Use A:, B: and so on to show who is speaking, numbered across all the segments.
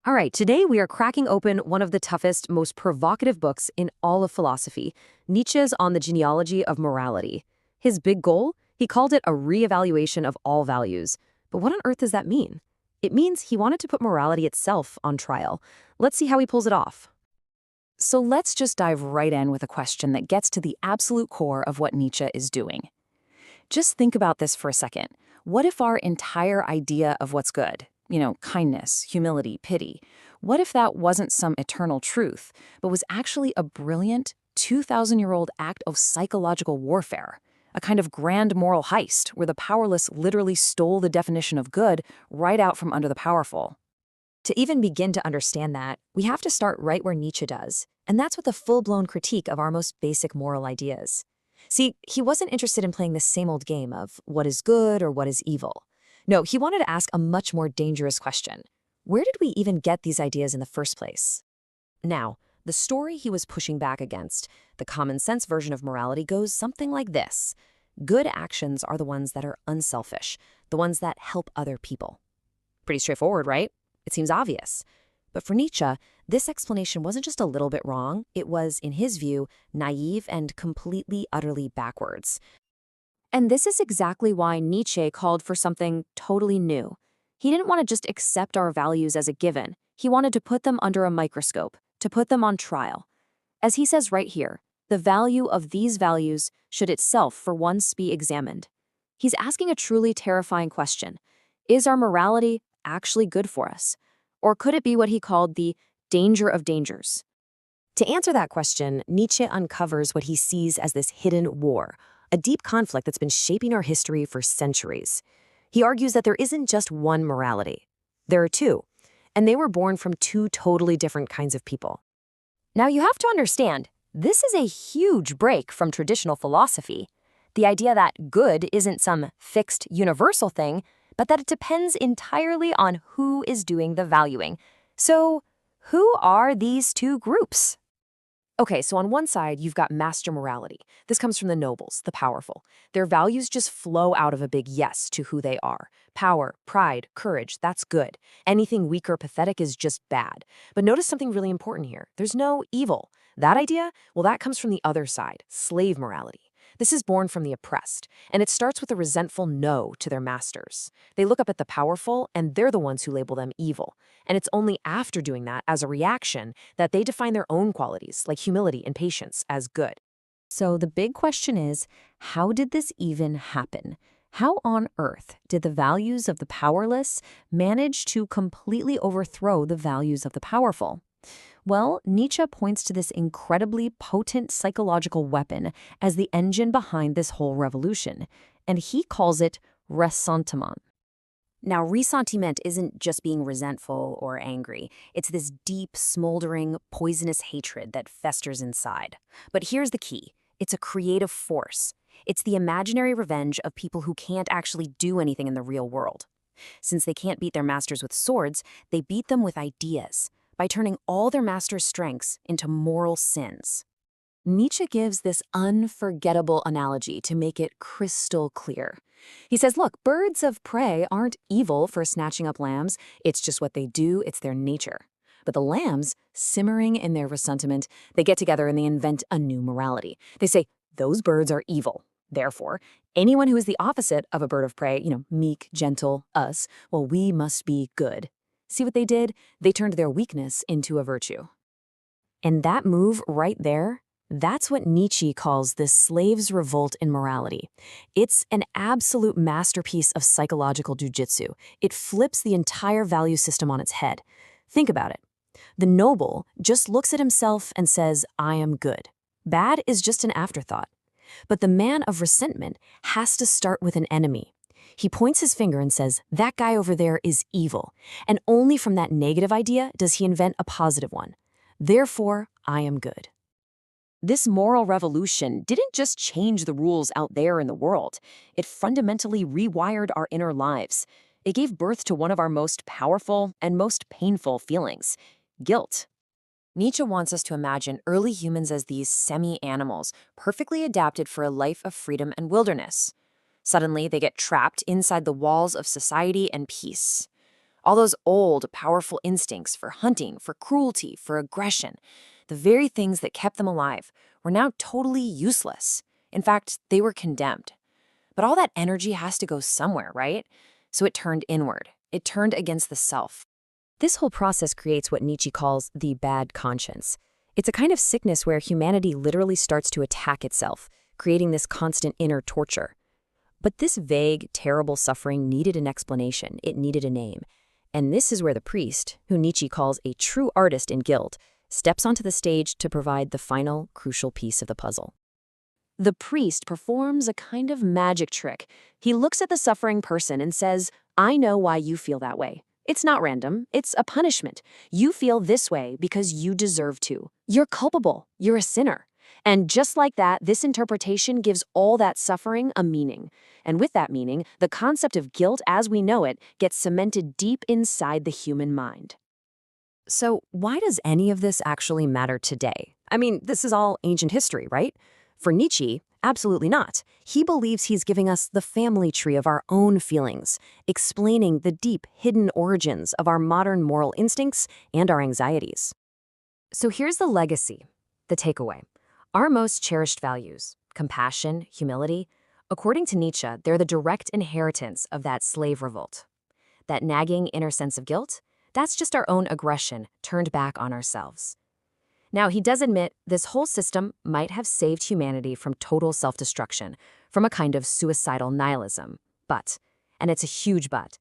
A: All right, today we are cracking open one of the toughest, most provocative books in all of philosophy, Nietzsche's On the Genealogy of Morality. His big goal? He called it a reevaluation of all values. But what on earth does that mean? It means he wanted to put morality itself on trial. Let's see how he pulls it off.
B: So let's just dive right in with a question that gets to the absolute core of what Nietzsche is doing. Just think about this for a second. What if our entire idea of what's good, kindness, humility, pity, what if that wasn't some eternal truth, but was actually a brilliant 2,000-year-old act of psychological warfare? A kind of grand moral heist where the powerless literally stole the definition of good right out from under the powerful.
A: To even begin to understand that, we have to start right where Nietzsche does, and that's with a full-blown critique of our most basic moral ideas. See, he wasn't interested in playing the same old game of what is good or what is evil. No, he wanted to ask a much more dangerous question. Where did we even get these ideas in the first place? Now, the story he was pushing back against, the common sense version of morality, goes something like this. Good actions are the ones that are unselfish, the ones that help other people. Pretty straightforward, right? It seems obvious. But for Nietzsche, this explanation wasn't just a little bit wrong. It was, in his view, naive and completely, utterly backwards. And this is exactly why Nietzsche called for something totally new. He didn't want to just accept our values as a given. He wanted to put them under a microscope, to put them on trial. As he says right here, the value of these values should itself for once be examined. He's asking a truly terrifying question. Is our morality actually good for us? Or could it be what he called the danger of dangers? To answer that question, Nietzsche uncovers what he sees as this hidden war, a deep conflict that's been shaping our history for centuries. He argues that there isn't just one morality. There are two, and they were born from two totally different kinds of people. Now you have to understand, this is a huge break from traditional philosophy. The idea that good isn't some fixed, universal thing, but that it depends entirely on who is doing the valuing. So, who are these two groups? Okay, so on one side, you've got master morality. This comes from the nobles, the powerful. Their values just flow out of a big yes to who they are. Power, pride, courage, that's good. Anything weak or pathetic is just bad. But notice something really important here. There's no evil. That idea, well, that comes from the other side, slave morality. This is born from the oppressed, and it starts with a resentful no to their masters. They look up at the powerful, and they're the ones who label them evil. And it's only after doing that, as a reaction, that they define their own qualities, like humility and patience, as good. So the big question is, how did this even happen? How on earth did the values of the powerless manage to completely overthrow the values of the powerful? Well, Nietzsche points to this incredibly potent psychological weapon as the engine behind this whole revolution, and he calls it ressentiment. Now, ressentiment isn't just being resentful or angry. It's this deep, smoldering, poisonous hatred that festers inside. But here's the key. It's a creative force. It's the imaginary revenge of people who can't actually do anything in the real world. Since they can't beat their masters with swords, they beat them with ideas, by turning all their master's strengths into moral sins. Nietzsche gives this unforgettable analogy to make it crystal clear. He says, look, birds of prey aren't evil for snatching up lambs. It's just what they do. It's their nature. But the lambs, simmering in their ressentiment, they get together and they invent a new morality. They say, those birds are evil. Therefore, anyone who is the opposite of a bird of prey, meek, gentle, us, well, we must be good. See what they did? They turned their weakness into a virtue. And that move right there, that's what Nietzsche calls the slave's revolt in morality. It's an absolute masterpiece of psychological jujitsu. It flips the entire value system on its head. Think about it. The noble just looks at himself and says, I am good. Bad is just an afterthought. But the man of resentment has to start with an enemy. He points his finger and says, that guy over there is evil. And only from that negative idea does he invent a positive one. Therefore, I am good. This moral revolution didn't just change the rules out there in the world. It fundamentally rewired our inner lives. It gave birth to one of our most powerful and most painful feelings, guilt. Nietzsche wants us to imagine early humans as these semi-animals, perfectly adapted for a life of freedom and wilderness. Suddenly, they get trapped inside the walls of society and peace.
B: All those old, powerful instincts for hunting, for cruelty, for aggression, the very things that kept them alive, were now totally useless. In fact, they were condemned. But all that energy has to go somewhere, right? So it turned inward. It turned against the self.
A: This whole process creates what Nietzsche calls the bad conscience. It's a kind of sickness where humanity literally starts to attack itself, creating this constant inner torture. But this vague, terrible suffering needed an explanation. It needed a name. And this is where the priest, who Nietzsche calls a true artist in guilt, steps onto the stage to provide the final, crucial piece of the puzzle.
B: The priest performs a kind of magic trick. He looks at the suffering person and says, I know why you feel that way. It's not random. It's a punishment. You feel this way because you deserve to. You're culpable. You're a sinner. And just like that, this interpretation gives all that suffering a meaning. And with that meaning, the concept of guilt as we know it gets cemented deep inside the human mind.
A: So why does any of this actually matter today? I mean, this is all ancient history, right? For Nietzsche, absolutely not. He believes he's giving us the family tree of our own feelings, explaining the deep, hidden origins of our modern moral instincts and our anxieties. So here's the legacy, the takeaway. Our most cherished values, compassion, humility, according to Nietzsche, they're the direct inheritance of that slave revolt. That nagging inner sense of guilt, that's just our own aggression turned back on ourselves. Now, he does admit this whole system might have saved humanity from total self-destruction, from a kind of suicidal nihilism. But, and it's a huge but,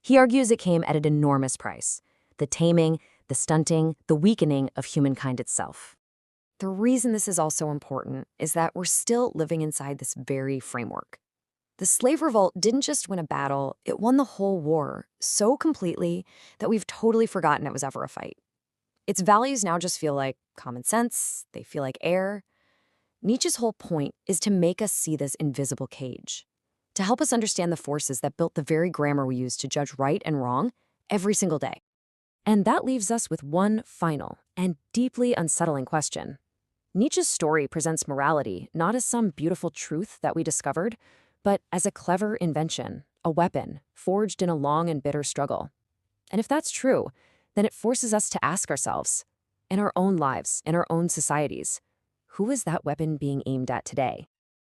A: he argues it came at an enormous price: the taming, the stunting, the weakening of humankind itself. The reason this is also important is that we're still living inside this very framework. The slave revolt didn't just win a battle, it won the whole war so completely that we've totally forgotten it was ever a fight. Its values now just feel like common sense, they feel like air. Nietzsche's whole point is to make us see this invisible cage, to help us understand the forces that built the very grammar we use to judge right and wrong every single day. And that leaves us with one final and deeply unsettling question. Nietzsche's story presents morality not as some beautiful truth that we discovered, but as a clever invention, a weapon forged in a long and bitter struggle. And if that's true, then it forces us to ask ourselves, in our own lives, in our own societies, who is that weapon being aimed at today?